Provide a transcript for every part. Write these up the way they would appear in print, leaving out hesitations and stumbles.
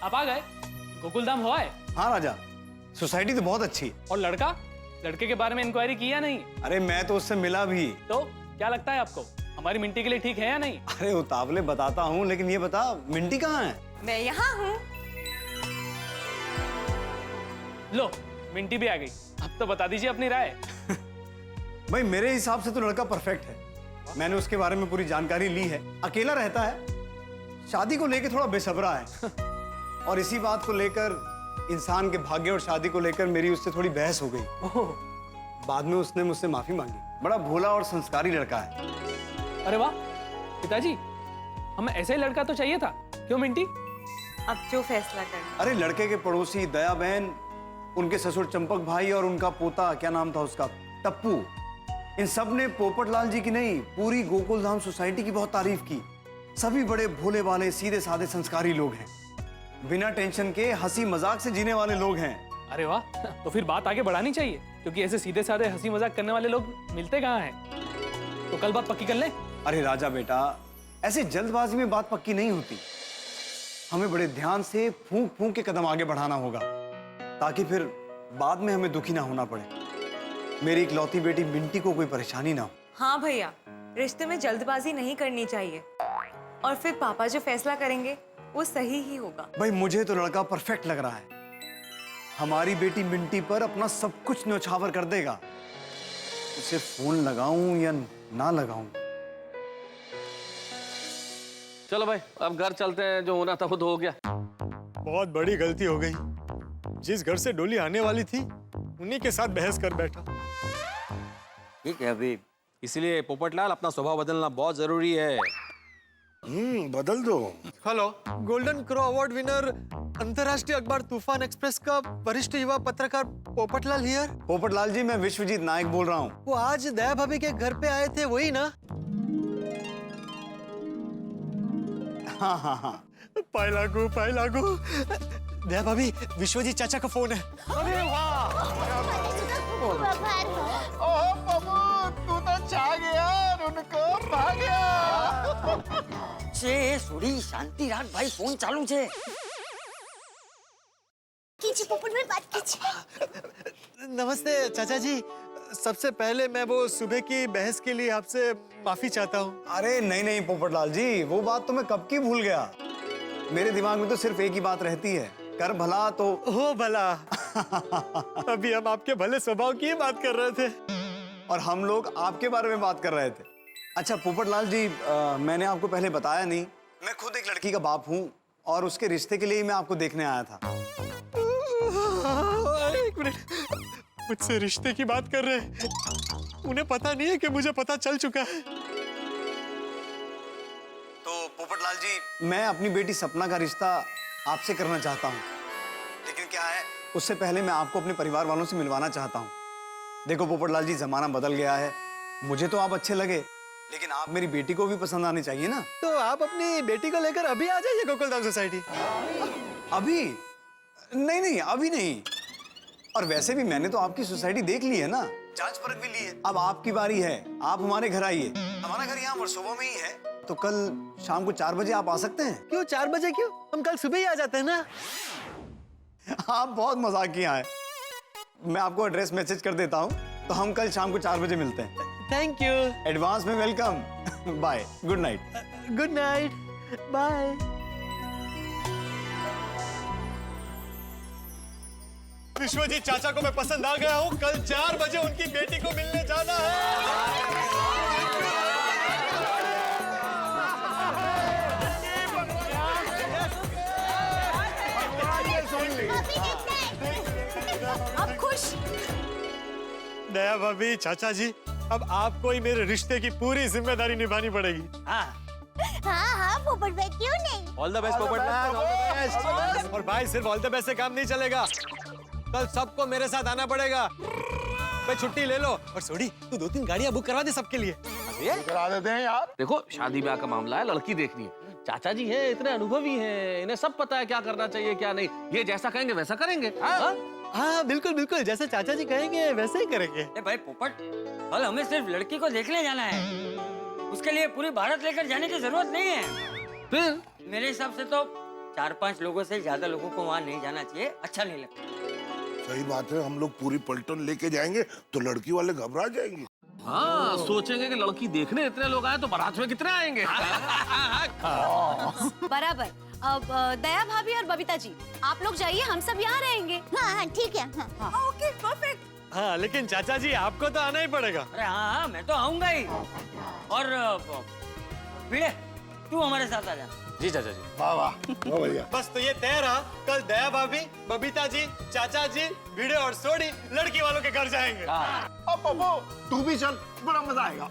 आप आ गए? गोकुलधाम हुआ है? हाँ राजा, सोसाइटी तो बहुत अच्छी है। और लड़का? लड़के के बारे में इंक्वायरी की या नहीं? अरे मैं तो उससे मिला भी। तो क्या लगता है आपको, हमारी मिंटी के लिए ठीक है या नहीं? अरे उतावले बताता हूँ, लेकिन ये बता मिंटी कहाँ है? मैं यहाँ हूँ। लो, मिंटी भी आ गई। अब तो बता दीजिए अपनी राय। भाई मेरे हिसाब से तो लड़का परफेक्ट है। मैंने उसके बारे में पूरी जानकारी ली है। अकेला रहता है, शादी को लेकर थोड़ा बेसब्रा है और इसी बात को लेकर, इंसान के भाग्य और शादी को लेकर मेरी उससे थोड़ी बहस हो गई। बाद में उसने मुझसे माफी मांगी। बड़ा भोला और संस्कारी लड़का है। अरे वाह पिताजी, हमें ऐसा ही लड़का तो चाहिए था। क्यों मिंटी? अब जो फैसला करना। अरे लड़के के पड़ोसी दया बहन, उनके ससुर चंपक भाई और उनका पोता, क्या नाम था उसका, टप्पू, इन सब ने पोपटलाल जी की नहीं, पूरी गोकुलधाम सोसाइटी की बहुत तारीफ की। सभी बड़े भोले वाले सीधे साधे संस्कारी लोग हैं, बिना टेंशन के हंसी मजाक से जीने वाले लोग हैं। अरे वाह, तो फिर बात आगे बढ़ानी चाहिए, क्योंकि ऐसे सीधे साधे हंसी मजाक करने वाले लोग मिलते कहाँ हैं। तो कल बात पक्की कर ले। अरे राजा बेटा, ऐसे जल्दबाजी में बात पक्की नहीं होती। हमें बड़े ध्यान से फूंक फूंक के कदम आगे बढ़ाना होगा, ताकि फिर बाद में हमें दुखी ना होना पड़े। मेरी इकलौती बेटी मिंटी को कोई परेशानी ना हो। हाँ भैया, रिश्ते में जल्दबाजी नहीं करनी चाहिए, और फिर पापा जो फैसला करेंगे वो सही ही होगा। भाई मुझे तो लड़का परफेक्ट लग रहा है। हमारी बेटी मिंटी पर अपना सब कुछ न्यौछावर कर देगा। उसे फोन लगाऊं या ना लगाऊं? चलो भाई, अब घर चलते हैं। जो होना था वो तो हो गया। बहुत बड़ी गलती हो गई। जिस घर से डोली आने वाली थी, उन्हीं के साथ बहस कर बैठा। ठीक है अभी। इसलिए पोपटलाल, अपना स्वभाव बदलना बहुत जरूरी है। बदल दो। Hello, golden crow award winner, अंतर्राष्ट्रीय अखबार तूफान एक्सप्रेस का वरिष्ठ युवा पत्रकार पोपटलाल हियर। पोपटलाल जी, मैं विश्वजीत नायक बोल रहा हूँ। वो आज दया भाभी के घर पे आए थे, वही ना? हाँ हाँ हाँ। पाई लागू। दया भाभी, विश्वजीत चाचा का फोन है। अरे वाह! तू तो छा गया, उनको पा गया। छोड़ी शांति राख भाई, फोन चालू छे। कीजिए पोपट में बात कीजिए। नमस्ते चाचा जी। सबसे पहले मैं वो सुबह की बहस के लिए आपसे माफी चाहता हूँ। अरे नहीं नहीं पोपटलाल जी, वो बात तो मैं कब की भूल गया। मेरे दिमाग में तो सिर्फ एक ही बात रहती है, कर भला तो हो भला। अभी हम आपके भले स्वभाव की ही बात कर रहे थे, और हम लोग आपके बारे में बात कर रहे थे। अच्छा पोपटलाल जी, मैंने आपको पहले बताया नहीं, मैं खुद एक लड़की का बाप हूँ और उसके रिश्ते के लिए मैं आपको देखने आया था। एक मिनट, मुझसे रिश्ते की बात कर रहे हैं? उन्हें पता नहीं है कि मुझे पता चल चुका है। तो पोपटलाल जी, मैं अपनी बेटी सपना का रिश्ता आपसे करना चाहता हूँ, लेकिन क्या है, उससे पहले मैं आपको अपने परिवार वालों से मिलवाना चाहता हूँ। देखो पोपटलाल जी, जमाना बदल गया है। मुझे तो आप अच्छे लगे, लेकिन आप मेरी बेटी को भी पसंद आनी चाहिए ना। तो आप अपनी बेटी को लेकर अभी आ जाइए गोकुलधाम सोसाइटी। अभी नहीं नहीं, अभी नहीं। और वैसे भी मैंने तो आपकी सोसाइटी देख ली है ना, जांच परख भी ली है। अब आपकी बारी है, आप हमारे घर आइए। हमारा घर यहाँ वर्सोवा में ही है, तो कल शाम को 4 बजे आप आ सकते हैं। क्यों 4 बजे? क्यों, हम कल सुबह ही आ जाते हैं ना। आप बहुत मजाकिया हैं। मैं आपको एड्रेस मैसेज कर देता हूँ, तो हम कल शाम को 4 बजे मिलते हैं। Thank you. एडवांस में welcome. Bye, good night. Good night, bye. Vishwajit चाचा को मैं पसंद आ गया हूँ। कल 4 बजे उनकी बेटी को मिलने जाना है। अब खुश? दया भाभी, चाचा जी, अब आपको ही मेरे रिश्ते की पूरी जिम्मेदारी निभानी पड़ेगी। हाँ हाँ पोपट भाई, क्यों नहीं? All the best Popatlal, all the best. और भाई, सिर्फ ऑल द बेस्ट से काम नहीं चलेगा, कल सबको मेरे साथ आना पड़ेगा। भाई छुट्टी ले लो, और सोडी तू 2-3 गाड़ियां बुक करवा दे सबके लिए। करा देते हैं यार। देखो, शादी ब्याह का मामला है, लड़की देखनी है। चाचा जी हैं, इतने अनुभवी हैं, इन्हें सब पता है क्या करना चाहिए क्या नहीं। ये जैसा कहेंगे वैसा करेंगे। हाँ? हाँ बिल्कुल बिल्कुल, जैसे चाचा जी कहेंगे वैसे ही करेंगे। भाई पोपट, कल हमें सिर्फ लड़की को देखने जाना है, उसके लिए पूरी भारत लेकर जाने की जरूरत नहीं है। फिर मेरे हिसाब से तो 4-5 लोगों से ज्यादा लोगों को वहाँ नहीं जाना चाहिए, अच्छा नहीं लगता। सही बात है, हम लोग पूरी पलटन लेके जाएंगे तो लड़की वाले घबरा जाएंगे। हाँ, सोचेंगे कि लड़की देखने इतने लोग आए तो बारात में कितने आएंगे। बराबर। अब दया भाभी और बबीता जी, आप लोग जाइए, हम सब यहाँ रहेंगे। हाँ हाँ ठीक है। हाँ। Okay perfect. हाँ, लेकिन चाचा जी आपको तो आना ही पड़ेगा। अरे हाँ, मैं तो आऊंगा ही। और भिड़े, तू हमारे साथ आ जा। जी चाचा जी। वाह वाह, बहुत बढ़िया। बस तो ये तय रहा, कल दया भाभी, बबीता जी, चाचा जी, भिड़े और सोडी लड़की वालों के घर जाएंगे। अब पप्पू तू भी चल, बड़ा मजा आएगा।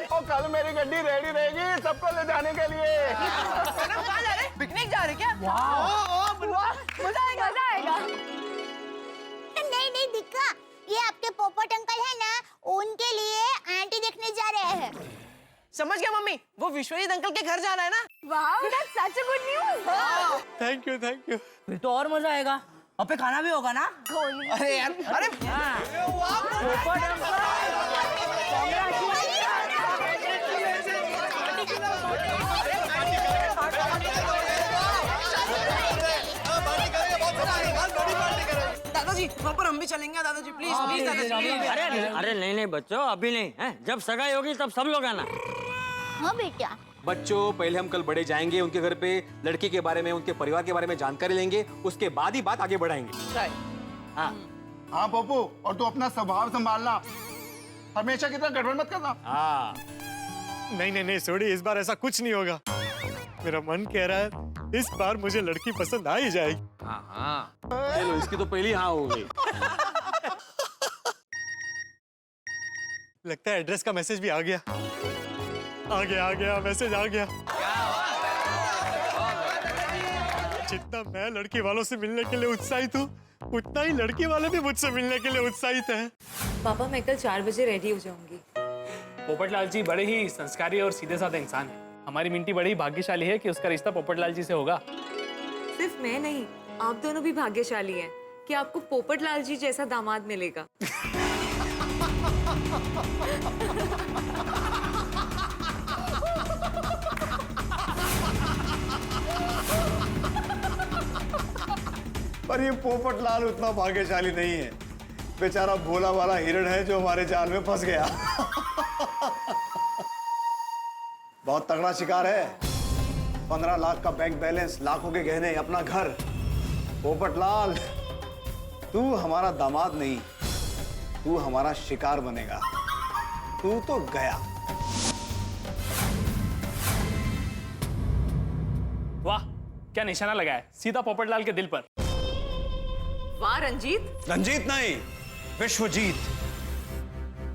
और कल मेरी गड्डी रेडी रहेगी सबको ले जाने के लिए। कहाँ जा रहे? पिकनिक जा रहे क्या? मजा आएगा, मजा आएगा। नहीं नहीं दिक्का, ये आपके पोपट अंकल है ना, उनके लिए आंटी देखने जा रहे हैं। समझ गया मम्मी, वो विश्वजीत अंकल के घर जाना है ना? वाह, that's such a good news. Thank you, thank you. फिर तो और मजा आएगा। और पे खाना भी होगा ना? अरे यार, अरे दादाजी, वहाँ पर हम भी चलेंगे दादाजी, प्लीज प्लीज दादाजी। अरे अरे नहीं बच्चों, अभी नहीं है। जब सगाई होगी तब सब लोग आना। हाँ बेटा। बच्चों, पहले हम कल बड़े जाएंगे उनके घर पे, लड़की के बारे में, उनके परिवार के बारे में जानकारी लेंगे, उसके बाद ही बात आगे बढ़ाएंगे। हाँ हाँ पप्पू, और तू अपना स्वभाव संभालना, हमेशा की तरह गड़बड़ मत करना। हाँ, नहीं नहीं नहीं सोडी, इस बार ऐसा कुछ नहीं होगा। मेरा मन कह रहा है इस बार मुझे लड़की पसंद आ ही जाएगी। हाँ हाँ, चलो इसकी तो पहली हाँ हो गई। लगता है एड्रेस का मैसेज भी आ गया। आ गया मैसेज आ गया। जितना मैं लड़की वालों से मिलने के लिए उत्साहित हूँ, उतना ही लड़की वाले भी मुझसे मिलने के लिए उत्साहित हैं। पापा, मैं कल 4 बजे रेडी हो जाऊंगी। पोपटलाल जी बड़े ही संस्कारी और सीधे साधे इंसान हैं। हमारी मिंटी बड़ी ही भाग्यशाली है कि उसका रिश्ता पोपटलाल जी से होगा। सिर्फ मैं नहीं, आप दोनों भी भाग्यशाली हैं कि आपको पोपटलाल जी जैसा दामाद मिलेगा। पर ये पोपटलाल उतना भाग्यशाली नहीं है, बेचारा भोला वाला हिरण है जो हमारे जाल में फंस गया। बहुत तगड़ा शिकार है, 15 लाख का बैंक बैलेंस, लाखों के गहने, अपना घर। पोपटलाल, तू हमारा दामाद नहीं, तू हमारा शिकार बनेगा। तू तो गया। वाह, क्या निशाना लगाया, सीधा पोपटलाल के दिल पर। वाह रंजीत। रंजीत नहीं, विश्वजीत।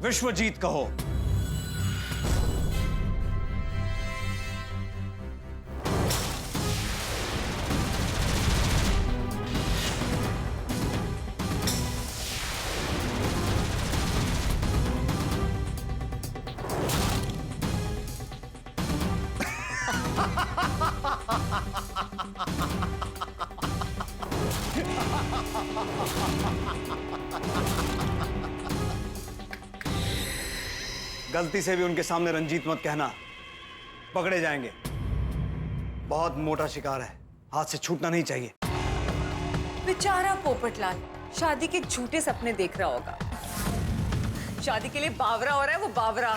विश्वजीत कहो। गलती से भी उनके सामने रंजीत मत कहना, पकड़े जाएंगे। बहुत मोटा शिकार है, हाथ से छूटना नहीं चाहिए। बेचारा पोपटलाल शादी के झूठे सपने देख रहा होगा। शादी के लिए बावरा हो रहा है वो, बावरा।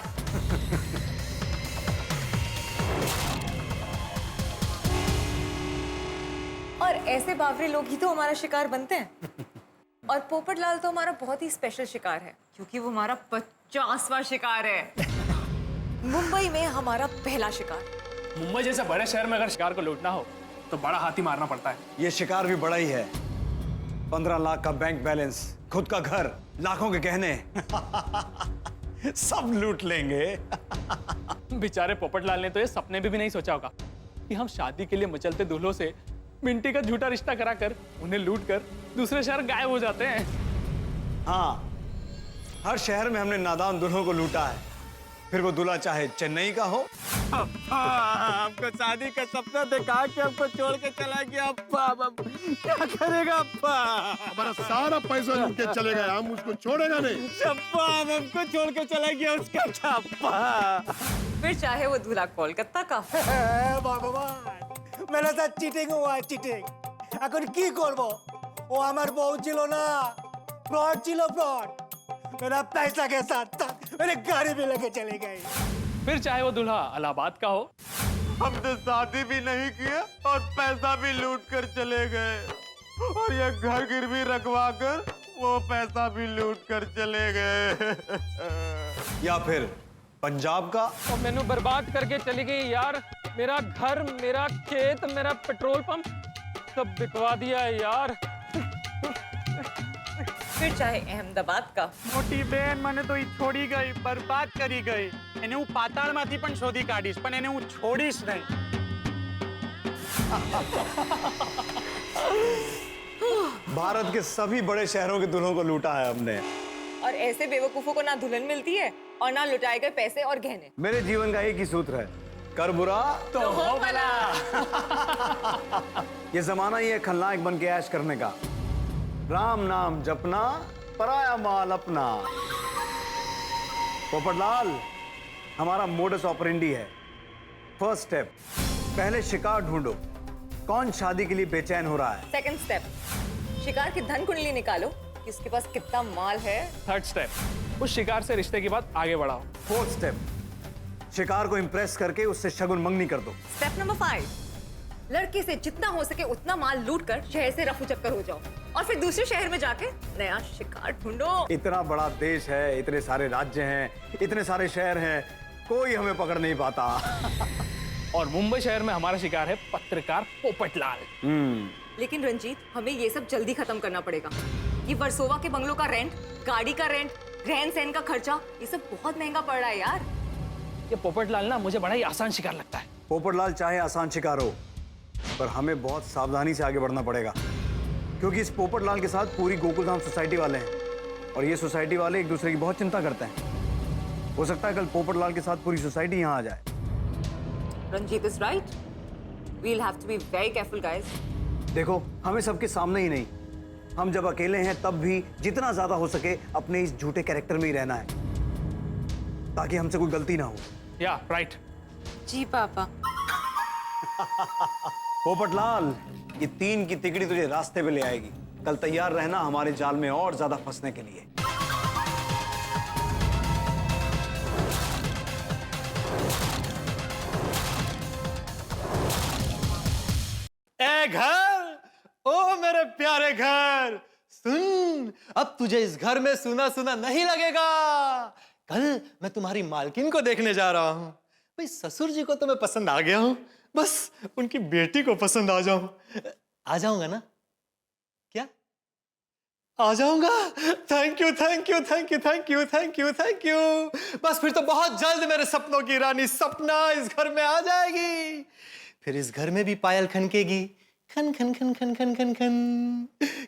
और ऐसे बावरे लोग ही तो हमारा शिकार बनते हैं। और पोपटलाल तो हमारा बहुत ही स्पेशल शिकार है, क्योंकि वो हमारा 50वां शिकार है। मुंबई में हमारा पहला शिकार। मुंबई जैसे बड़े शहर में अगर शिकार को लूटना हो तो बड़ा हाथी मारना पड़ता है। ये शिकार भी बड़ा ही है, 15 लाख का बैंक बैलेंस, खुद का घर, लाखों के गहने। सब लूट लेंगे। बेचारे पोपटलाल ने तो ये सपने भी नहीं सोचा होगा कि हम शादी के लिए मचलते दूल्हों से मिंटी का झूठा रिश्ता कराकर उन्हें लूट कर दूसरे शहर गायब हो जाते हैं। हाँ, हर शहर में हमने नादान दुल्हों को लूटा है, फिर वो दूल्हा चाहे चेन्नई का हो। आपको शादी का सपना दिखा के हमको छोड़ के चला गया अप्पा। अब क्या करेगा अप्पा? हमारा सारा पैसा लूट के चले गए, हम उसको छोड़ेगा नहीं। अप्पा हमको छोड़ के चला गया, उसका क्या अप्पा? फिर चाहे वो दूल्हा कोलकाता का। ভগবান মেরে তো চিটিং হওয়া চিটিং এখন কি করব ও আমার বউ ছিল না ফ্রড ছিল ফ্রড मेरा पैसा के साथ मेरे गाड़ी भी लेके चले गए फिर चाहे वो दूल्हा इलाहाबाद का हो। हमने शादी भी नहीं किया और पैसा भी लूट कर चले गए और ये घर गिरवी रखवा कर वो पैसा भी लूट कर चले गए। या फिर पंजाब का। और मैंने बर्बाद करके चली गई यार, मेरा घर, मेरा खेत, मेरा पेट्रोल पंप सब बिकवा दिया है यार। फिर चाहे अहमदाबाद का। મોટી બેન મને તો ઈ છોડી ગઈ, બરબાદ કરી ગઈ. એને હું પાતાળમાંથી પણ શોધી કાઢીશ, પણ એને હું છોડીશ નહીં. भारत के सभी बड़े शहरों के दुल्हों को लूटा है हमने। और ऐसे बेवकूफों को ना दुल्हन मिलती है और ना लुटाए गए पैसे और गहने। मेरे जीवन का एक ही सूत्र है, कर बुरा तो हो भला। ये जमाना ही है खलनायक बन के ऐश करने का। राम नाम जपना, पराया माल अपना। पोपटलाल, हमारा मोडस ऑपरेंडी है। फर्स्ट स्टेप, पहले शिकार ढूंढो। कौन शादी के लिए बेचैन हो रहा है? सेकंड स्टेप, शिकार की धन कुंडली निकालो कि उसके पास कितना माल है। थर्ड स्टेप, उस शिकार से रिश्ते की बात आगे बढ़ाओ। फोर्थ स्टेप, शिकार को इंप्रेस करके उससे शगुन मंगनी कर दो। स्टेप नंबर 5, लड़के से जितना हो सके उतना माल लूट कर शहर से रफू चक्कर हो जाओ और फिर दूसरे शहर में जाके नया शिकार ढूंढो। इतना बड़ा देश है, इतने सारे राज्य हैं, इतने सारे शहर हैं, कोई हमें पकड़ नहीं पाता। और मुंबई शहर में हमारा शिकार है पत्रकार पोपटलाल। लेकिन रंजीत, हमें ये सब जल्दी खत्म करना पड़ेगा। ये वर्सोवा के बंगलों का रेंट, गाड़ी का रेंट, रहन सहन का खर्चा, ये सब बहुत महंगा पड़ रहा है यार। ये पोपटलाल ना मुझे बड़ा ही आसान शिकार लगता है। पोपटलाल चाहे आसान शिकार हो, पर हमें बहुत सावधानी से आगे बढ़ना पड़ेगा, क्योंकि इस पोपटलाल के साथ पूरी गोकुलधाम सोसाइटी वाले हैं और ये सोसाइटी वाले एक दूसरे की बहुत चिंता करते हैं। हो सकता है कल पोपटलाल के साथ पूरी सोसाइटी यहाँ आ जाए। Ranjit is right, we'll have to be very careful guys. देखो, हमें सबके सामने ही नहीं, हम जब अकेले हैं तब भी जितना ज्यादा हो सके अपने इस झूठे कैरेक्टर में ही रहना है, ताकि हमसे कोई गलती ना हो। या राइट। जी पापा। पोपटलाल, ये 3 की तिकड़ी तुझे रास्ते पे ले आएगी। कल तैयार रहना हमारे जाल में और ज्यादा फंसने के लिए। ए घर, ओ मेरे प्यारे घर, सुन, अब तुझे इस घर में सुना सुना नहीं लगेगा। कल मैं तुम्हारी मालकिन को देखने जा रहा हूँ। भाई ससुर जी को तो मैं पसंद आ गया हूँ, बस उनकी बेटी को पसंद आ जाऊं। आ जाऊंगा ना? क्या आ जाऊंगा? Thank you thank you thank you thank you thank you thank you. बस फिर तो बहुत जल्द मेरे सपनों की रानी सपना इस घर में आ जाएगी। फिर इस घर में भी पायल खनकेगी, खन खन खन खन खन खन खन।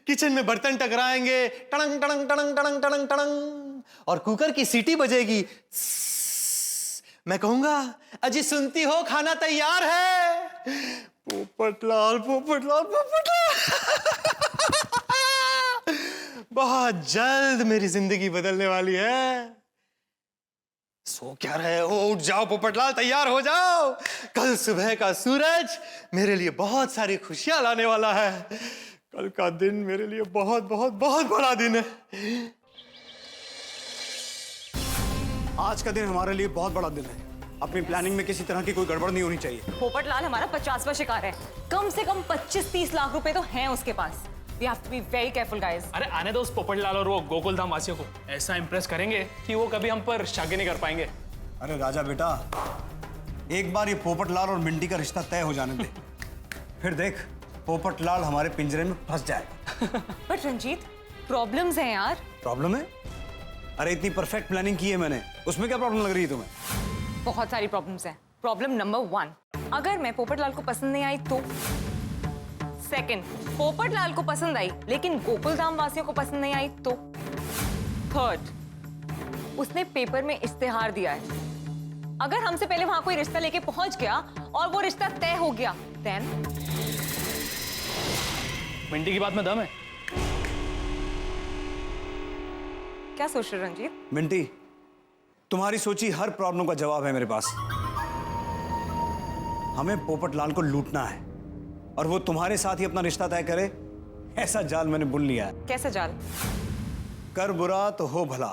किचन में बर्तन टकराएंगे, टड़ंग टड़ंग टड़ंग टड़ंग टड़ंग टड़ंग, और कुकर की सीटी बजेगी। मैं कहूंगा, अजी सुनती हो, खाना तैयार है। पोपटलाल पोपटलाल पोपटलाल। बहुत जल्द मेरी जिंदगी बदलने वाली है। सो क्या रहे हो, उठ जाओ पोपटलाल, तैयार हो जाओ। कल सुबह का सूरज मेरे लिए बहुत सारी खुशियां लाने वाला है। कल का दिन मेरे लिए बहुत बहुत बहुत बड़ा दिन है। आज का दिन हमारे लिए बहुत बड़ा दिन है। अपनी प्लानिंग में किसी तरह की कोई गड़बड़ नहीं होनी चाहिए। पोपटलाल हमारा 50वां शिकार है। कम से कम 25-30 लाख रुपए तो हैं उसके पास। We have to be very careful, guys. अरे आने दो उस पोपटलाल और वो गोकुलधाम वासियों को। ऐसा इंप्रेस करेंगे कि वो कभी हम पर शक नहीं कर पाएंगे। अरे राजा बेटा, एक बार ये पोपटलाल और मिंटी का रिश्ता तय हो जाने दे, फिर देख पोपटलाल हमारे पिंजरे में फंस जाएगा। बट रंजीत, प्रॉब्लम्स हैं यार। प्रॉब्लम है? अरे इतनी परफेक्ट प्लानिंग की है मैंने, उसमें क्या प्रॉब्लम लग रही है तुम्हें? बहुत सारी प्रॉब्लम्स हैं। प्रॉब्लम नंबर 1, अगर मैं पोपटलाल को पसंद नहीं आई तो। सेकंड, पोपटलाल को पसंद आई लेकिन गोकुलधाम वासियों को पसंद नहीं आई तो। थर्ड, उसने पेपर में इश्तिहार दिया है अगर हमसे पहले वहां कोई रिश्ता लेके पहुंच गया और वो रिश्ता तय हो गया, देन मिंटी की बात में दम है। क्या सोच रहे हो रंजीत? मिंटी, तुम्हारी सोची हर प्रॉब्लम का जवाब है मेरे पास। हमें पोपटलाल को लूटना है और वो तुम्हारे साथ ही अपना रिश्ता तय करे, ऐसा जाल मैंने बुन लिया है। कैसा जाल? कर बुरा तो हो भला।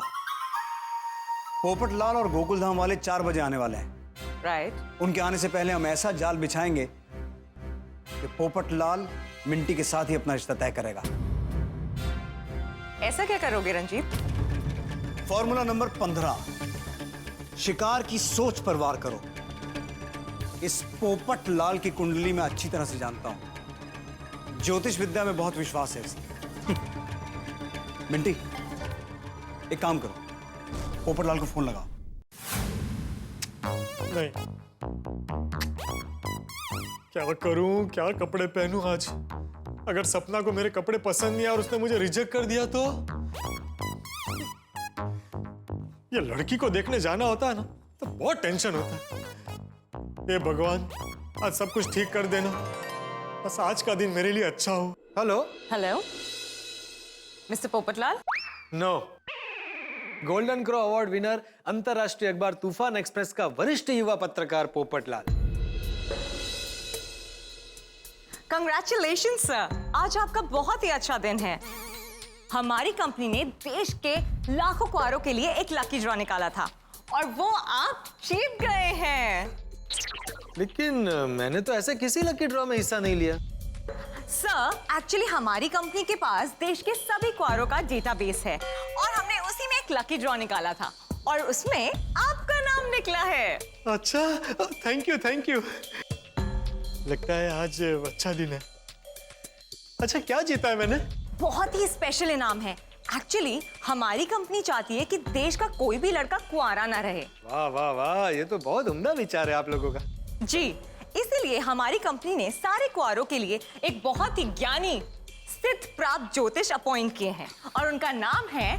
पोपटलाल और गोकुलधाम वाले 4 बजे आने वाले हैं। राइट। उनके आने से पहले हम ऐसा जाल बिछाएंगे कि पोपटलाल मिंटी के साथ ही अपना रिश्ता तय करेगा। ऐसा क्या करोगे रंजीत? फॉर्मूला नंबर 15, शिकार की सोच पर वार करो। इस पोपटलाल की कुंडली में अच्छी तरह से जानता हूं, ज्योतिष विद्या में बहुत विश्वास है इसकी। मिंटी, एक काम करो, पोपटलाल को फोन लगाओ। नहीं, क्या करूं, क्या कपड़े पहनूं आज? अगर सपना को मेरे कपड़े पसंद नहीं आए और उसने मुझे रिजेक्ट कर दिया तो? ये लड़की को देखने जाना होता है ना तो बहुत टेंशन होता है। हे भगवान, आज सब कुछ ठीक कर देना, बस आज का दिन मेरे लिए अच्छा हो। Hello. Hello mister Popatlal. No. Golden crow award winner, अंतरराष्ट्रीय अखबार तूफान एक्सप्रेस का वरिष्ठ युवा पत्रकार पोपटलाल। कंग्रेचुलेशन सर, आज आपका बहुत ही अच्छा दिन है। हमारी कंपनी ने देश के लाखों कुंवारों के लिए एक लकी ड्रॉ निकाला था और वो आप जीत गए हैं। लेकिन मैंने तो ऐसे किसी लकी ड्रॉ में हिस्सा नहीं लिया। सर, एक्चुअली हमारी कंपनी के पास देश के सभी कुंवारों का डेटाबेस है और हमने उसी में एक लकी ड्रॉ निकाला था और उसमें आपका नाम निकला है। अच्छा, थैंक यू थैंक यू। लगता है आज अच्छा दिन है। अच्छा, क्या जीता है मैंने? बहुत ही स्पेशल इनाम है। एक्चुअली हमारी कंपनी चाहती है कि देश का कोई भी लड़का कुंवारा ना रहे। वाह वाह वाह, ये तो बहुत उम्दा विचार है आप लोगों का। जी, इसीलिए हमारी कंपनी ने सारे कुंवारों के लिए एक बहुत ही ज्ञानी सिद्ध प्राप्त ज्योतिष अपॉइंट किए हैं और उनका नाम है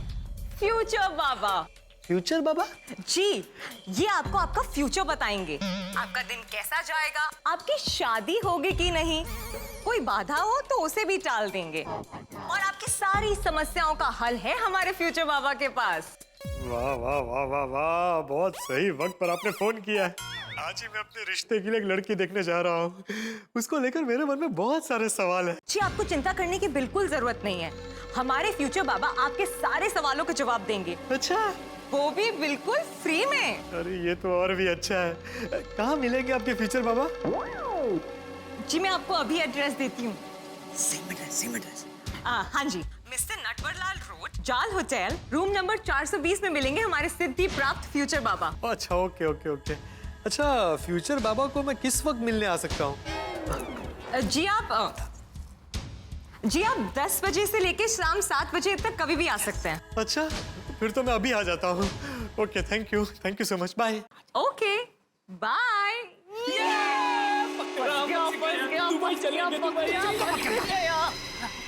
फ्यूचर बाबा। फ्यूचर बाबा? जी, ये आपको आपका फ्यूचर बताएंगे। आपका दिन कैसा जाएगा, आपकी शादी होगी कि नहीं, कोई बाधा हो तो उसे भी टाल देंगे और आपकी सारी समस्याओं का हल है हमारे फ्यूचर बाबा के पास। वाह वाह वाह वाह वाह, बहुत सही वक्त पर आपने फोन किया है। आज ही मैं अपने रिश्ते के लिए एक लड़की देखने जा रहा हूँ। उसको लेकर मेरे मन में बहुत सारे सवाल हैं। जी, आपको चिंता करने की बिल्कुल जरूरत नहीं है। हमारे फ्यूचर बाबा आपके सारे सवालों के जवाब देंगे। अच्छा, वो भी बिल्कुल फ्री में। अरे ये तो और भी अच्छा है। कहाँ मिलेंगे आपके फ्यूचर बाबा? जी, मैं आपको अभी एड्रेस देती हूँ। Same address. हाँ जी, मिस्टर नटवरलाल रोड, जाल होटल, रूम नंबर 420 में मिलेंगे हमारे सिद्धि प्राप्त फ्यूचर बाबा। अच्छा, ओके ओके ओके। अच्छा, फ्यूचर बाबा को मैं किस वक्त मिलने आ सकता हूँ? जी आप 10 बजे से लेके शाम 7 बजे तक कभी भी आ सकते हैं। अच्छा, फिर तो मैं अभी आ जाता हूँ। Okay, thank you so much, bye. Okay, bye.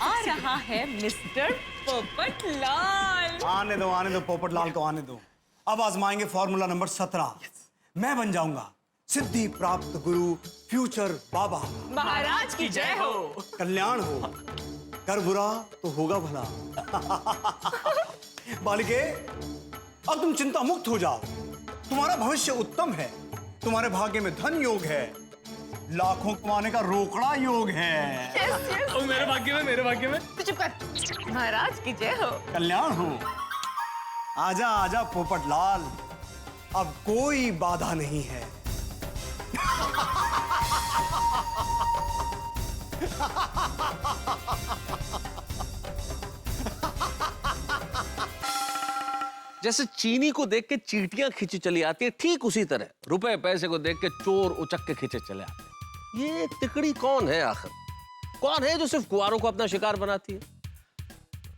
आ रहा है मिस्टर पोपटलाल। आने दो पोपटलाल को आने दो। अब आजमाएंगे फॉर्मूला नंबर 17। मैं बन जाऊंगा सिद्धि प्राप्त गुरु फ्यूचर बाबा। महाराज की जय हो। कल्याण हो, कर बुरा तो होगा भला। बालिके, अब तुम चिंता मुक्त हो जाओ। तुम्हारा भविष्य उत्तम है, तुम्हारे भाग्य में धन योग है, लाखों कमाने का रोकड़ा योग है। और मेरे भाग्य में चुप कर। महाराज की जय हो। कल्याण हो। आजा आजा पोपटलाल, अब कोई बाधा नहीं है। जैसे चीनी को देख के चींटियां खींची चली आती है, ठीक उसी तरह रुपए पैसे को देख के चोर उचक के खींचे चले आते हैं। ये तिकड़ी कौन है आखिर? कौन है जो सिर्फ कुंवारों को अपना शिकार बनाती है?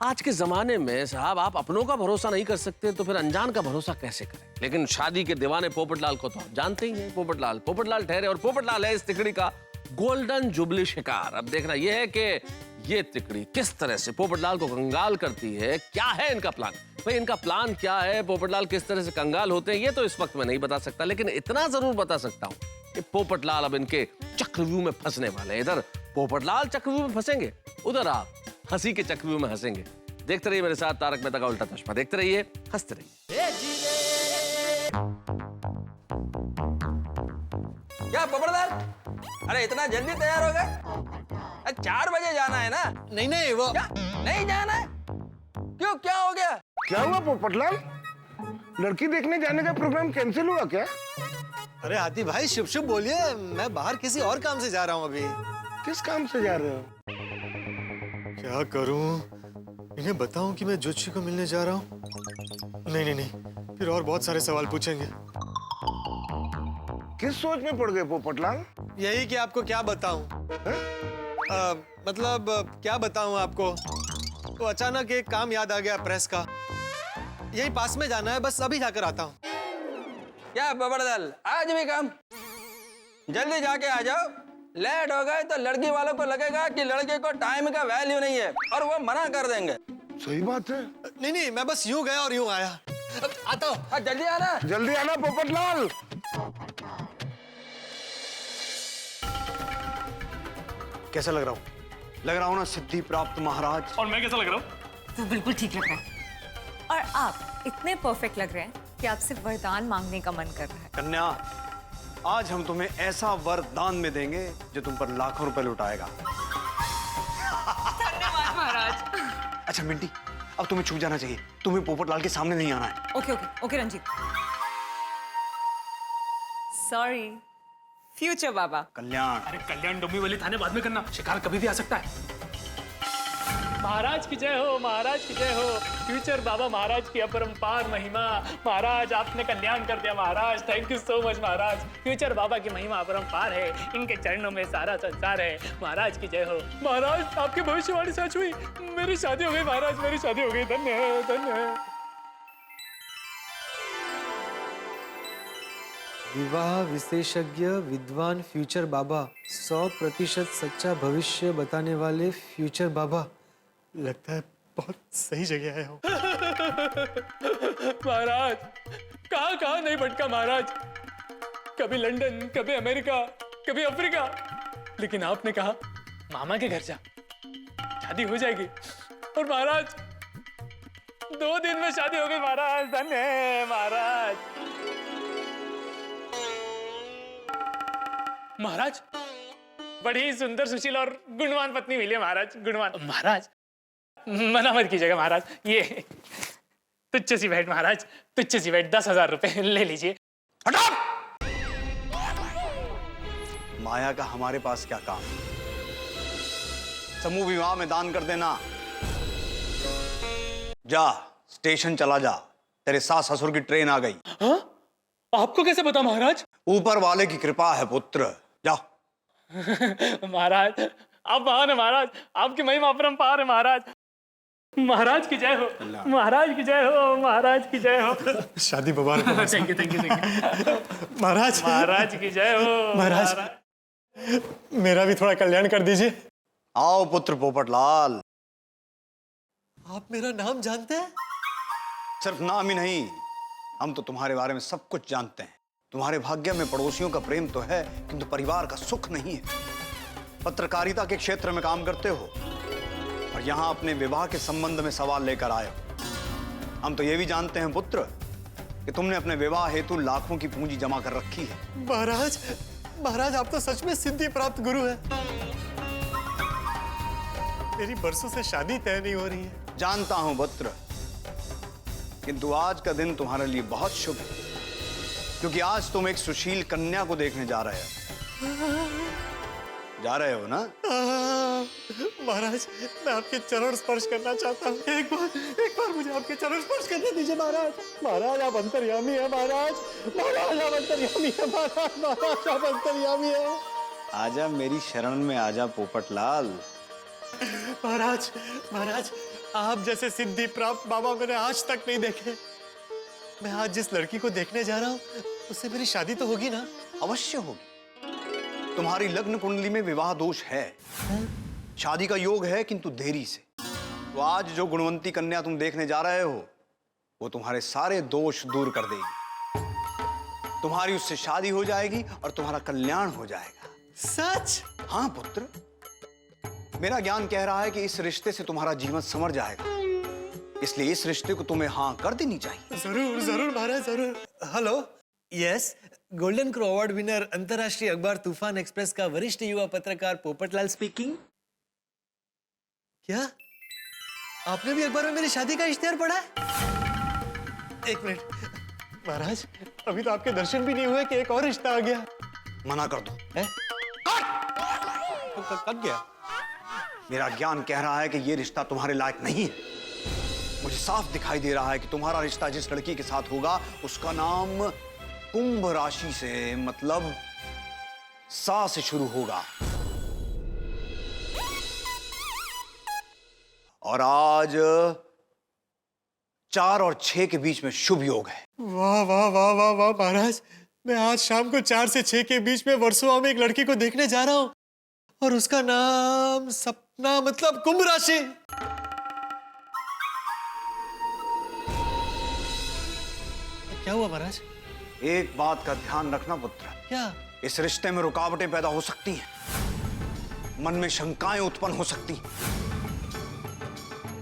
आज के जमाने में साहब, आप अपनों का भरोसा नहीं कर सकते तो फिर अनजान का भरोसा कैसे करें? लेकिन शादी के दीवाने पोपटलाल को तो आप जानते ही हैं। पोपटलाल ठहरे और पोपटलाल है इस तिकड़ी का गोल्डन जुबली शिकार। अब देखना यह है कि ये तिकड़ी किस तरह से पोपटलाल को कंगाल करती है, क्या है इनका प्लान? भाई इनका प्लान क्या है, पोपटलाल किस तरह से कंगाल होते हैं, ये तो इस वक्त मैं नहीं बता सकता, लेकिन इतना जरूर बता सकता हूँ कि पोपटलाल अब इनके चक्रव्यूह में फंसने वाले हैं। इधर पोपटलाल चक्रव्यूह में फंसेंगे, उधर आप हंसी के चक्रव्यूह में हंसेंगे। देखते रहिए मेरे साथ तारक मेहता का उल्टा चश्मा, देखते रहिए, हंसते रहिए। क्या पोपटलाल, अरे इतना जल्दी तैयार हो गए? 4 बजे जाना है ना? नहीं नहीं वो क्या नहीं जाना है? क्यों, क्या हो गया? क्या हुआ पोपटलाल? लड़की देखने जाने का प्रोग्राम कैंसिल हुआ क्या? अरे हाथी भाई शुभ शुभ बोलिए, मैं बाहर किसी और काम से जा रहा हूँ अभी। किस काम से जा रहे हो? क्या करूं? इन्हें बताऊं कि मैं जोशी को मिलने जा रहा हूं? नहीं नहीं नहीं, फिर और बहुत सारे सवाल पूछेंगे। किस सोच में पड़ गए पोपटलाल? यही कि आपको क्या बताऊं? मतलब क्या बताऊं आपको? तो अचानक एक काम याद आ गया प्रेस का, यही पास में जाना है, बस अभी जाकर आता हूं। क्या पोपटलाल, आज भी काम? जल्दी जाके आ जाओ, लेट हो गए तो लड़की वालों को लगेगा कि लड़के को टाइम का वैल्यू नहीं है और वो मना कर देंगे। सही बात है। नहीं नहीं, मैं बस यूं गया और यूं आया। आता हूं। हाँ, जल्दी आना। जल्दी आना पोपटलाल। कैसा लग रहा हूँ? लग रहा हूँ ना सिद्धि प्राप्त महाराज? और मैं कैसा लग रहा हूँ? तो बिल्कुल ठीक लग रहा है। और आप इतने परफेक्ट लग रहे हैं कि आपसे वरदान मांगने का मन कर रहा है। कन्या, आज हम तुम्हें ऐसा वरदान में देंगे जो तुम पर लाखों रुपए लुटाएगा। धन्यवाद महाराज। अच्छा मिंटी, अब तुम्हें छुप जाना चाहिए, तुम्हें पोपटलाल के सामने नहीं आना है। Okay okay okay Ranjit. Sorry future बाबा। कल्याण। अरे कल्याण डोंबिवली थाने बाद में करना, शिकार कभी भी आ सकता है। महाराज की जय हो, महाराज की जय हो। फ्यूचर बाबा महाराज की अपरंपार महिमा। महाराज आपने कल्याण कर दिया महाराज, थैंक यू सो मच महाराज। फ्यूचर बाबा की महिमा अपरंपार है, इनके चरणों में सारा संसार है। महाराज की जय हो। महाराज आपकी भविष्यवाणी सच हुई, मेरी शादी हो गई महाराज, मेरी शादी हो गई। धन्य है, धन्य है। विवाह विशेषज्ञ विद्वान फ्यूचर बाबा, 100% सच्चा भविष्य बताने वाले फ्यूचर बाबा। लगता है बहुत सही जगह आया हूँ। महाराज कहाँ कहाँ नहीं भटका महाराज, कभी लंदन, कभी अमेरिका, कभी अफ्रीका, लेकिन आपने कहा मामा के घर जा, शादी हो जाएगी। और महाराज 2 दिन में शादी हो गई महाराज। धन्य है महाराज। महाराज बड़ी सुंदर, सुशील और गुणवान पत्नी मिली है महाराज, गुणवान। महाराज मना मत कीजिएगा महाराज, ये तुच्छ सी भेंट महाराज, तुच्छ सी भेंट, 10,000 रुपए ले लीजिए। हटाओ! माया का हमारे पास क्या काम? समूह विवाह में दान कर देना। जा स्टेशन चला जा, तेरे सास ससुर की ट्रेन आ गई। हाँ? आपको कैसे पता महाराज? ऊपर वाले की कृपा है पुत्र, जाओ। महाराज आप महान है महाराज, आपकी महिमा अपरंपार है महाराज। महाराज की जय हो, महाराज की जय हो, महाराज की जय हो। शादी मुबारक। Thank you thank you thank you. महाराज, महाराज की जय हो। महाराज मेरा भी थोड़ा कल्याण कर दीजिए। आओ पुत्र पोपटलाल। आप मेरा नाम जानते हैं? सिर्फ नाम ही नहीं, हम तो तुम्हारे बारे में सब कुछ जानते हैं। तुम्हारे भाग्य में पड़ोसियों का प्रेम तो है, किंतु परिवार का सुख नहीं है। पत्रकारिता के क्षेत्र में काम करते हो और यहाँ अपने विवाह के संबंध में सवाल लेकर आए हो। हम तो ये भी जानते हैं पुत्र कि तुमने अपने विवाह हेतु लाखों की पूंजी जमा कर रखी है। महाराज, महाराज आप तो सच में सिद्धि प्राप्त गुरु हैं। मेरी बरसों से शादी तय नहीं हो रही है। जानता हूं पुत्र, किंतु आज का दिन तुम्हारे लिए बहुत शुभ है, क्योंकि आज तुम एक सुशील कन्या को देखने जा रहे हो ना? महाराज मैं आपके चरण स्पर्श करना चाहता हूँ। एक बार मुझे आपके चरण स्पर्श करने दीजिए महाराज। महाराज आप अंतर्यामी है महाराज, महाराज आप अंतर्यामी है महाराज, महाराज आप अंतर्यामी है। आजा मेरी शरण में आजा पोपटलाल। महाराज, महाराज आप जैसे सिद्धि प्राप्त बाबा मैंने आज तक नहीं देखे। मैं आज जिस लड़की को देखने जा रहा हूँ उससे मेरी शादी तो होगी ना? अवश्य होगी। तुम्हारी लग्न कुंडली में विवाह दोष है। शादी का योग है किंतु देरी से। तो आज जो गुणवंती कन्या तुम देखने जा रहे हो वो तुम्हारे सारे दोष दूर कर देगी। तुम्हारी उससे शादी हो जाएगी और तुम्हारा कल्याण हो जाएगा। सच? हाँ पुत्र, मेरा ज्ञान कह रहा है कि इस रिश्ते से तुम्हारा जीवन संवर जाएगा, इसलिए इस रिश्ते को तुम्हें हाँ कर देनी चाहिए। जरूर जरूर महाराज जरूर। Hello, yes, golden crow award winner अंतर्राष्ट्रीय अखबार तूफान एक्सप्रेस का वरिष्ठ युवा पत्रकार पोपटलाल स्पीकिंग। क्या आपने भी अखबार में मेरी शादी का इश्तेहार पढ़ा है? एक मिनट महाराज, अभी तो आपके दर्शन भी नहीं हुए कि एक और रिश्ता आ गया। मना कर दो। कब गया? मेरा ज्ञान कह रहा है कि ये रिश्ता तुम्हारे लायक नहीं है। मुझे साफ दिखाई दे रहा है कि तुम्हारा रिश्ता जिस लड़की के साथ होगा उसका नाम कुंभ राशि से मतलब सा से शुरू होगा। और आज 4 और 6 के बीच में शुभ योग है। वाह वाह वाह वाह वाह महाराज, मैं आज शाम को 4 से 6 के बीच में वर्सोवा में एक लड़की को देखने जा रहा हूं और उसका नाम सपना मतलब कुंभ राशि। क्या हुआ महाराज? एक बात का ध्यान रखना पुत्र। क्या? इस रिश्ते में रुकावटें पैदा हो सकती हैं, मन में शंकाएं उत्पन्न हो सकती हैं।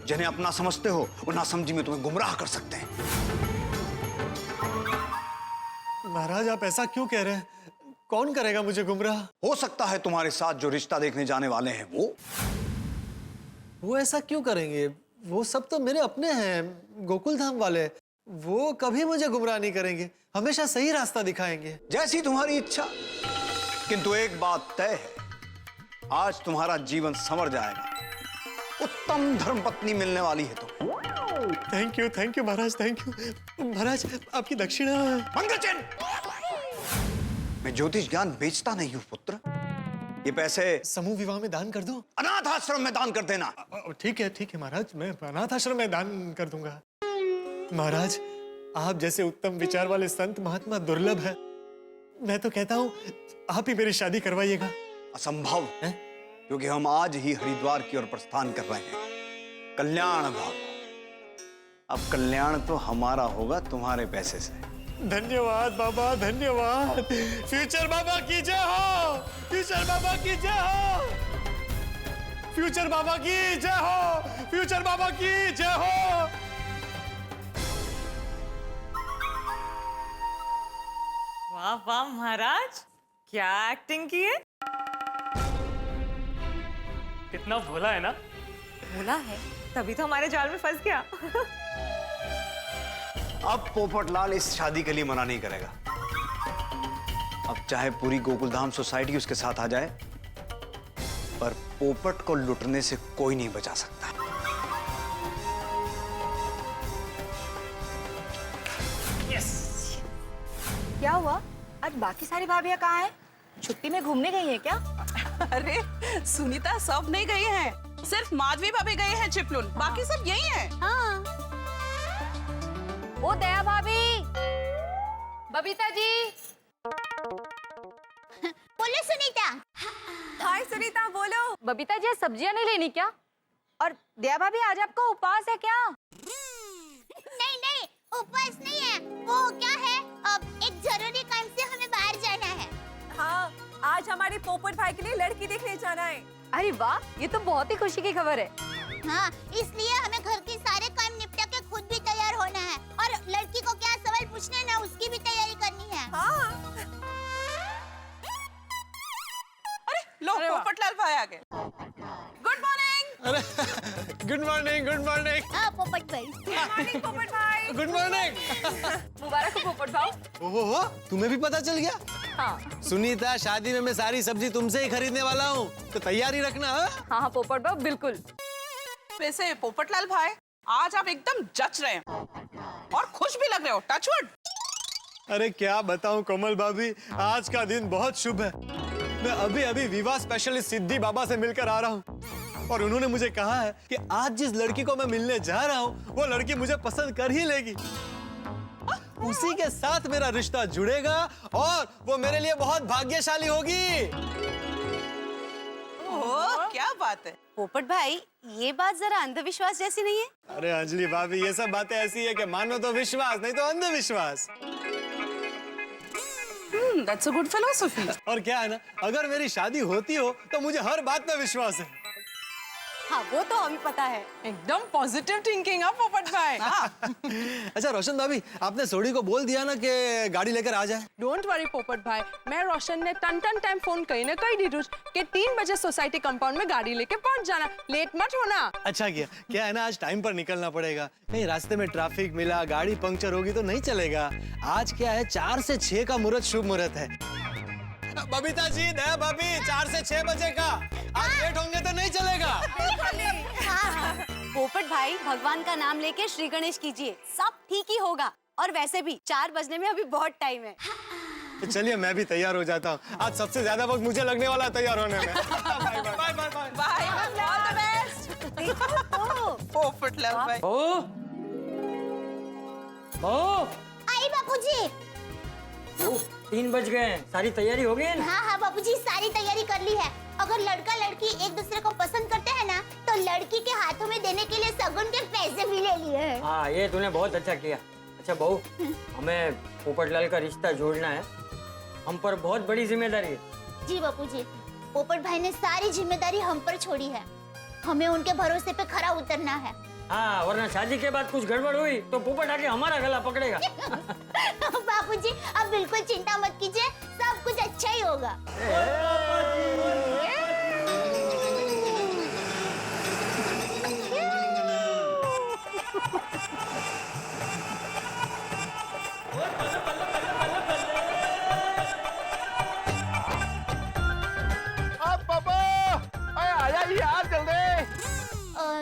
जिन्हें अपना समझते हो वो नासमझी में तुम्हें गुमराह कर सकते हैं। महाराज आप ऐसा क्यों कह रहे हैं? कौन करेगा मुझे गुमराह? हो सकता है तुम्हारे साथ जो रिश्ता देखने जाने वाले हैं वो ऐसा क्यों करेंगे? वो सब तो मेरे अपने हैं, गोकुल धाम वाले। वो कभी मुझे गुमराह नहीं करेंगे, हमेशा सही रास्ता दिखाएंगे। जैसी तुम्हारी इच्छा। किंतु एक बात तय है, आज तुम्हारा जीवन संवर जाएगा। उत्तम धर्मपत्नी मिलने वाली है तुम्हें। थैंक यू महाराज, थैंक यू। महाराज आपकी दक्षिणा। मंगलचंद, मैं ज्योतिष ज्ञान बेचता नहीं हूं पुत्र। ये पैसे समूह विवाह में दान कर दो। अनाथ आश्रम में दान कर देना। ठीक है महाराज, मैं अनाथ आश्रम में दान कर दूंगा। महाराज आप जैसे उत्तम विचार वाले संत महात्मा दुर्लभ है। मैं तो कहता हूँ आप ही मेरी शादी करवाइएगा। असंभव है, क्योंकि हम आज ही हरिद्वार की ओर प्रस्थान कर रहे हैं। कल्याण भाव। अब कल्याण तो हमारा होगा तुम्हारे पैसे से। धन्यवाद बाबा, धन्यवाद। फ्यूचर बाबा की जय हो, फ्यूचर बाबा की जय हो, फ्यूचर बाबा की जय हो, फ्यूचर बाबा की जय हो। वाह वाह महाराज, क्या एक्टिंग की है। कितना भोला है ना। भोला है तभी तो हमारे जाल में फंस गया। अब पोपटलाल इस शादी के लिए मना नहीं करेगा। अब चाहे पूरी गोकुलधाम सोसाइटी उसके साथ आ जाए, पर पोपट को लुटने से कोई नहीं बचा सकता। क्या हुआ? आज बाकी सारी भाभियां कहाँ हैं? छुट्टी में घूमने गई हैं क्या? अरे सुनीता सब नहीं गई हैं, सिर्फ माधवी भाभी गए हैं चिपलून, बाकी सब यही हैं। हाँ। ओ दया भाभी, बबीता जी। बोलो सुनीता। हाय सुनीता, बोलो। बबीता जी सब्जियां नहीं लेनी क्या? और दया भाभी आज आपका उपवास है क्या? नहीं नहीं, उपवास नहीं है। वो क्या है, अब एक जरूरी काम से हमें बाहर जाना है। हाँ, आज हमारे पोपट भाई के लिए लड़की देखने जाना है। अरे वाह, ये तो बहुत ही खुशी की खबर है। हाँ, इसलिए हमें घर के सारे काम निपटा के खुद भी तैयार होना है और लड़की को क्या सवाल पूछना है ना उसकी भी तैयारी करनी है। हाँ। अरे लो पोपटलाल भाई आ गए। Good morning. अरे गुड मॉर्निंग, गुड मॉर्निंग। हाँ पोपट भाई। गुड मॉर्निंग पोपट भाई। Good morning. मुबारक हो पोपट भाई। ओहो, तुम्हें भी पता चल गया? हाँ सुनीता, शादी में मैं सारी सब्जी तुमसे ही खरीदने वाला हूँ, तो तैयारी रखना। हाँ हाँ पोपट भाई, बिल्कुल। वैसे पोपटलाल भाई आज आप एकदम जच रहे हैं और खुश भी लग रहे हो। टचवुड। अरे क्या बताऊं कोमल भाभी, आज का दिन बहुत शुभ है। मैं अभी अभी विवाह स्पेशलिस्ट सिद्धि बाबा से मिलकर आ रहा हूँ और उन्होंने मुझे कहा है कि आज जिस लड़की को मैं मिलने जा रहा हूँ वो लड़की मुझे पसंद कर ही लेगी। उसी के साथ मेरा रिश्ता जुड़ेगा और वो मेरे लिए बहुत भाग्यशाली होगी। ओह क्या बात है। पोपट भाई, ये बात जरा अंधविश्वास जैसी नहीं है? अरे अंजलि भाभी, ये सब बातें ऐसी है कि मानो तो विश्वास, नहीं तो अंधविश्वास। That's a good philosophy. और क्या है ना, अगर मेरी शादी होती हो तो मुझे हर बात पे विश्वास है। हाँ, वो तो हमें पता है। एकदम पॉजिटिव थिंकिंग है पोपट भाई। अच्छा रोशन भाभी, आपने सोडी को बोल दिया ना कि गाड़ी लेकर आ जाए? डोंट वरी पोपट भाई, मैं रोशन ने टन टाइम फोन कही ना कही दी कि 3 बजे सोसाइटी कंपाउंड में गाड़ी लेके पहुंच जाना, लेट मत होना। अच्छा किया। क्या है ना, आज टाइम पर निकलना पड़ेगा, कहीं रास्ते में ट्रैफिक मिला, गाड़ी पंक्चर होगी तो नहीं चलेगा। आज क्या है, 4 से 6 का मुहूर्त शुभ मुहूर्त है। बबीता जी, दया भाभी, 4 से 6 बजे का, आज लेट होंगे तो नहीं चलेगा। हाँ। पोपट भाई, भगवान का नाम लेके श्री गणेश कीजिए, सब ठीक ही होगा। और वैसे भी 4 बजने में अभी बहुत टाइम है। तो चलिए मैं भी तैयार हो जाता हूँ, आज सबसे ज्यादा वक्त मुझे लगने वाला है तैयार होने में। Bye bye bye bye bye, all the best. Popat Lal भाई। आई बापूजी। 3 बज गए हैं, सारी तैयारी हो गई है ना? हाँ बापूजी, सारी तैयारी कर ली है। अगर लड़का लड़की एक दूसरे को पसंद करते हैं ना, तो लड़की के हाथों में देने के लिए सगुन के पैसे भी ले लिए हैं। हाँ, ये तूने बहुत अच्छा किया। अच्छा बहू, हमें पोपटलाल का रिश्ता जोड़ना है, हम पर बहुत बड़ी जिम्मेदारी है। जी बापूजी, पोपट भाई ने सारी जिम्मेदारी हम पर छोड़ी है, हमें उनके भरोसे पे खरा उतरना है। हाँ, वरना शादी के बाद कुछ गड़बड़ हुई तो पोपट आके हमारा गला पकड़ेगा। बापूजी, अब बिल्कुल चिंता मत कीजिए, सब कुछ अच्छा ही होगा।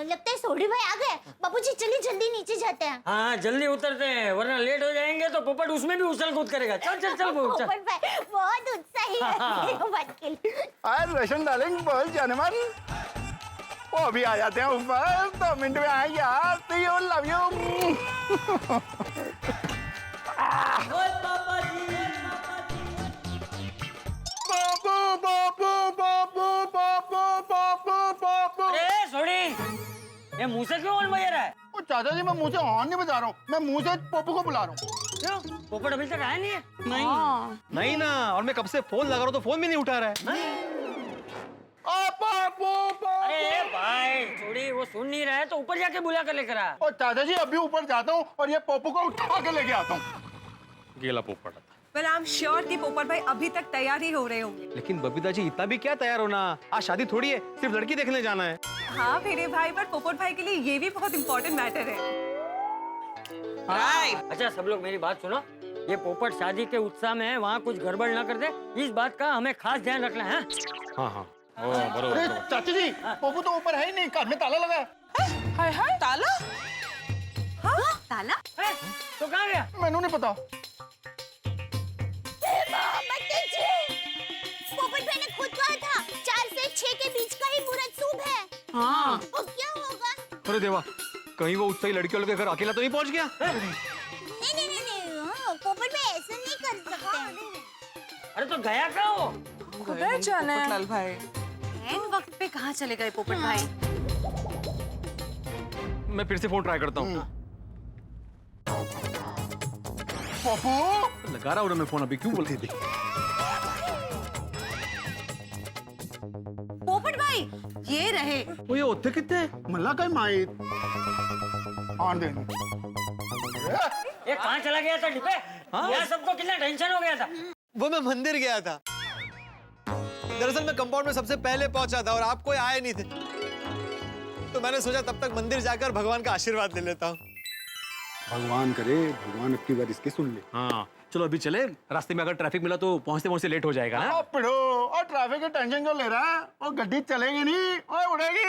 लगता है सोडी भाई आ गए। बापूजी चलिए जल्दी नीचे जाते हैं। हाँ, जल्दी उतरते हैं, वरना लेट हो जाएंगे तो पोपट उसमें भी उछल कूद करेगा। चल चल चल बहू, चल। पोपट भाई बहुत उत्साही है बात के लिए। आज रोशन डार्लिंग बहुत जाने मन, वो अभी आ जाते हैं ऊपर, 2 मिनट में आएंगे यार। सी यू, लव यू। बाबू बाबू बाबू बाबू बाबू बाबू। अरे सोडी, ये मुंह से क्यों ऑन बजा रहा है? ओ चाचा जी, मैं मुंह से हॉर्न नहीं बजा रहा हूँ, मैं मुंह से पप्पू को बुला रहा हूँ। क्यों? पोपट अभी तक आया नहीं है? नहीं ना, और मैं कब से फोन लगा रहा हूँ तो फोन भी नहीं उठा रहा है। अरे भाई सोडी, वो सुन नहीं रहा है तो ऊपर जाके बुला कर लेकर आ। और चाचा जी अभी ऊपर जाता हूँ और ये पप्पू को उठा के लेके आता हूँ। गेला पोपट। वेल आई एम श्योर कि पोपट भाई अभी तक तैयार ही हो रहे होंगे। लेकिन बबीता जी, इतना भी क्या तैयार होना, आज शादी थोड़ी है, सिर्फ लड़की देखने जाना है। हाँ मेरे भाई, पर पोपट भाई के लिए ये भी बहुत इम्पोर्टेंट मैटर है। राइट। अच्छा सब लोग मेरी बात सुनो, ये पोपट शादी के उत्साह में है, वहाँ कुछ गड़बड़ ना कर दे, इस बात का हमें खास ध्यान रखना है। हाँ, बरोबर। अरे चाचा जी, पप्पू तो ऊपर है ही नहीं, घर में ताला लगा है। हाय हाय, ताला? हाँ? ताला? तो कहाँ गया? मैंने नहीं पता। पोपट भाई ने खुद कहा था 4 से 6 के बीच का ही मुहूर्त शुभ है। हाँ। अब क्या होगा? अरे देवा, कहीं वो उत्साही लड़की वाले के घर अकेला तो नहीं पहुंच गया? नहीं, हाँ, पोपट भाई ऐसा नहीं कर सकते। अरे तो गया कहाँ वो? किधर जाना है? पोपट लाल भाई। एंड वक्त पे कहाँ चले गए पोपट भाई? मैं फिर से फोन ट्राई करता हूँ। पप्पू लगा रहा हूँ मैं फोन, अभी क्यों बोलती थी? पोपट भाई ये रहे। वो ये होते कितने? मल्ला कहीं माई आन दे। ये कहाँ चला गया था डिपे? यहाँ सबको कितना टेंशन हो गया था। वो मैं मंदिर गया था, दरअसल मैं कंपाउंड में सबसे पहले पहुंचा था और आप कोई आए नहीं थे, तो मैंने सोचा तब तक मंदिर जाकर भगवान का आशीर्वाद ले लेता हूँ। भगवान करे भगवान अपनी बात इसकी सुन ले। हाँ चलो अभी चले, रास्ते में अगर ट्रैफिक मिला तो पहुंचते पहुंचते लेट हो जाएगा ना? पिड़ो, और ट्रैफिक की टेंशन क्यों ले रहा है? वो गड्डी चलेगी नहीं और उड़ेगी।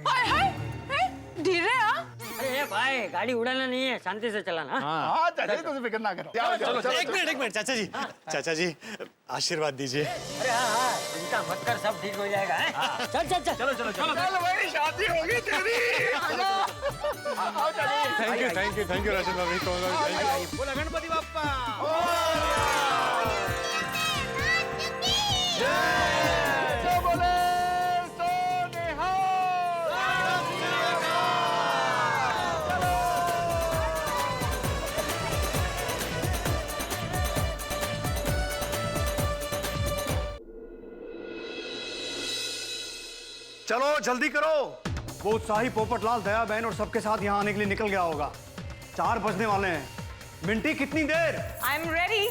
हाय हाय, धीरे आ। अरे भाई गाड़ी उड़ाना नहीं है, शांति से चलाना। हाँ चाचा जी, तुम फिक्र ना करो। चलो एक मिनट चाचा जी आशीर्वाद दीजिए। अरे हाँ, चिंता मत कर, सब ठीक हो जाएगा। चल चल चल चलो चल भाई, शादी होगी तेरी। थैंक यू रोशन भाभी। बोला गणपति बाप्पा। जय बोलो चलो जल्दी करो। वो उत्साही पोपटलाल, दया बहन और सबके साथ यहाँ आने के लिए निकल गया होगा। 4 बजने वाले हैं। मिंटी कितनी देर? I am ready.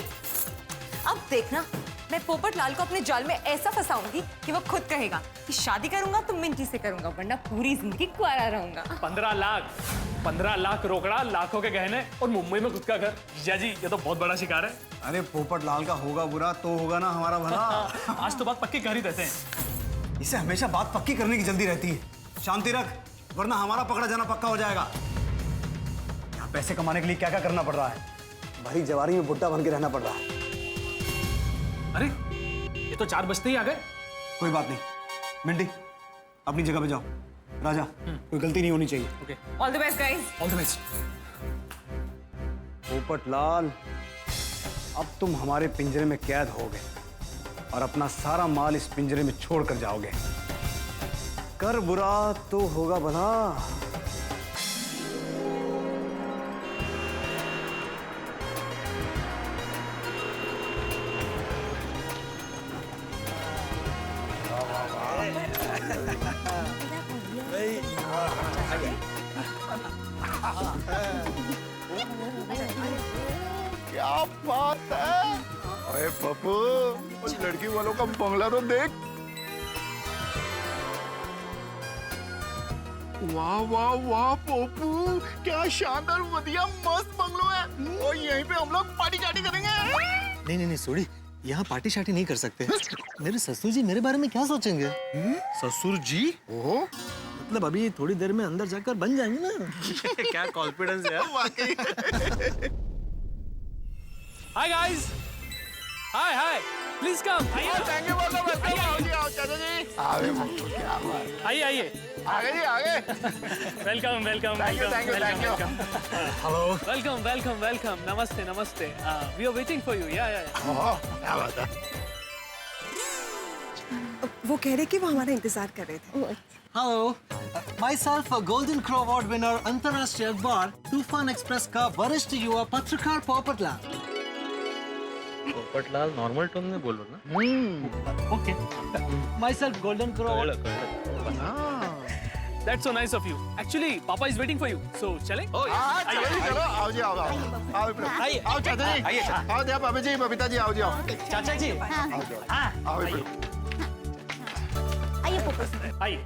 अब देखना, मैं पोपटलाल को अपने जाल में ऐसा फंसाऊंगी कि वो खुद कहेगा कि शादी करूंगा तो मिंटी से करूंगा, वरना पूरी जिंदगी कुआरा रहूंगा। 15 लाख रोकड़ा, लाखों के गहने और मुंबई में खुद का घर। जीजा जी, ये तो बहुत बड़ा शिकार है। अरे पोपटलाल का होगा बुरा तो होगा ना हमारा भला। आज तो बात पक्की कर ही देते हैं। इसे हमेशा बात पक्की करने की जल्दी रहती है। शांति रख, वरना हमारा पकड़ा जाना पक्का हो जाएगा। यहाँ पैसे कमाने के लिए क्या क्या करना पड़ रहा है। भरी जवारी में बुड्ढा बन के रहना पड़ रहा है। अरे ये तो 4 बजते ही आ गए। कोई बात नहीं, मिंटी अपनी जगह पे जाओ। राजा, कोई गलती नहीं होनी चाहिए। Okay, all the best guys. All the best. Popatlal, अब तुम हमारे पिंजरे में कैद हो गए और अपना सारा माल इस पिंजरे में छोड़ कर जाओगे। कर बुरा तो होगा भला। क्या बात है। अरे पप्पू, उस लड़की वालों का बंगला तो देख। वाह वाह वाह पप्पू, क्या शानदार बढ़िया मस्त बंगलो है। और यहीं पे हम लोग पार्टी चार्टी करेंगे। नहीं नहीं नहीं सोड़ी, यहाँ पार्टी शार्टी नहीं कर सकते। मेरे ससुर जी मेरे बारे में क्या सोचेंगे? ससुर जी? ओहो, मतलब अभी थोड़ी देर में अंदर जाकर बन जाएंगे ना। क्या कॉन्फिडेंस है वाकई। Hi guys, hi please come. Thank you बोलो। आओ जी, आओ चाचा जी। आगे पप्पू, क्या बात। आइए आगे जी, आगे। Welcome thank you. Hello, welcome. नमस्ते। We are waiting for you. या क्या बात है। वो कह रहे कि वो हमारा इंतजार कर रहे थे। Hello, myself a Golden Crow Award winner अंतर्राष्ट्रीय अखबार तूफान एक्सप्रेस का वरिष्ठ युवा पत्रकार पोपटलाल। पोपटलाल नॉर्मल टोन में बोलो ना। Okay, myself Golden Crow Award। That's so nice of you. Actually पापा इज वेटिंग फॉर यू, सो चलें? चलो, आओ जी, आओ चाचा जी। आइए आओ जी, भाभी जी, बबीता जी, आओ जी, आओ। चाचा जी, आओ आइए पोपट। आइए।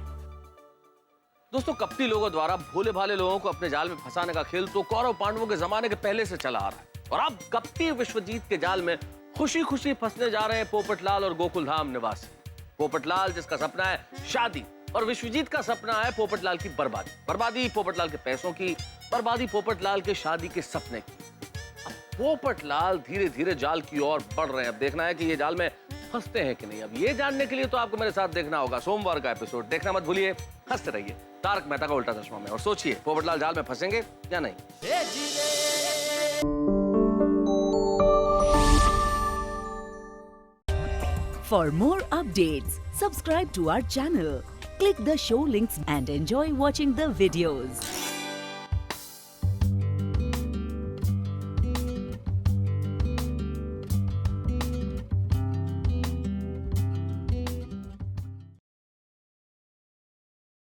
दोस्तों, कपटी लोगों द्वारा भोले भाले लोगों को अपने जाल में फंसाने का खेल तो कौरव पांडवों के जमाने के पहले से चला आ रहा है। और अब कपटी विश्वजीत के जाल में खुशी खुशी फंसने जा रहे हैं पोपटलाल और गोकुलधाम निवासी। पोपटलाल जिसका सपना है शादी, और विश्वजीत का सपना है पोपटलाल की बर्बादी। बर्बादी पोपटलाल के पैसों की, बर्बादी पोपटलाल के शादी के सपने की। अब पोपटलाल धीरे धीरे जाल की ओर बढ़ रहे हैं। अब देखना है कि ये जाल में फंसते हैं कि नहीं। अब ये जानने के लिए तो आपको मेरे साथ देखना होगा सोमवार का एपिसोड। देखना मत भूलिए। हंसते रहिए तारक मेहता का उल्टा चश्मा में, और सोचिए पोपटलाल जाल में फंसेंगे या नहीं। For more updates, subscribe to our channel, click the show links and enjoy watching the videos.